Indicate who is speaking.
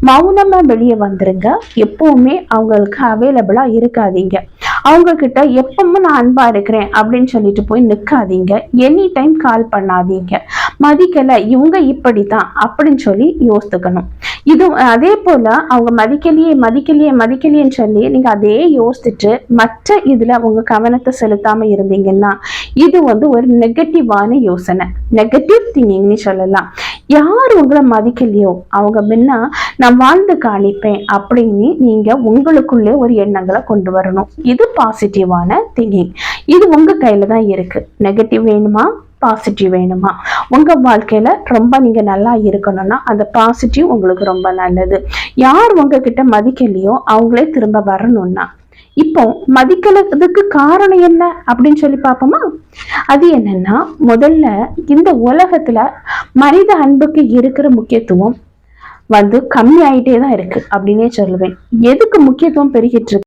Speaker 1: மௌனமா வெளியே வந்துருங்க. எப்பவுமே அவங்களுக்கு அவைலபிளா இருக்காதீங்க. அவங்க கிட்ட எப்பவும் நான் அன்பா இருக்கிறேன் அப்படின்னு சொல்லிட்டு போய் நிக்காதீங்க. எனி டைம் கால் பண்ணாதீங்க. மதிக்கல, இவங்க இப்படித்தான் அப்படின்னு சொல்லி யோசித்துக்கணும். இது அதே போல அவங்க மதிக்கலையே மதிக்கலையே மதிக்கலையேன்னு சொல்லி நீங்க அதே யோசிச்சுட்டு மற்ற இதுல உங்க கவனத்தை செலுத்தாம இருந்தீங்கன்னா இது ஒரு நெகட்டிவான யோசனை, நெகட்டிவ் திங்கிங்னு சொல்லலாம். யார் உங்களை மதிக்கலையோ அவங்க முன்னா நான் வாழ்ந்து காணிப்பேன் அப்படின்னு நீங்க உங்களுக்குள்ளே ஒரு எண்ணங்களை கொண்டு வரணும். இது பாசிட்டிவான திங்கிங். இது உங்க கையில தான் இருக்கு. நெகட்டிவ் வேணுமா, பாசிட்டிவ் வேணுமா? உங்க வாழ்க்கையில ரொம்ப நீங்க நல்லா இருக்கணும்னா அந்த பாசிட்டிவ் உங்களுக்கு ரொம்ப நல்லது. யார் உங்ககிட்ட மதிக்கலையோ அவங்களே திரும்ப வரணும்னா, இப்போ மதிக்கிறதுக்கு காரணம் என்ன அப்படின்னு சொல்லி பார்ப்போமா? அது என்னன்னா, முதல்ல இந்த உலகத்துல மனித அன்புக்கு இருக்கிற முக்கியத்துவம் கம்மி ஆயிட்டே தான் இருக்கு அப்படின்னே சொல்லுவேன். எதுக்கு முக்கியத்துவம் பெருகிட்டு இருக்கு?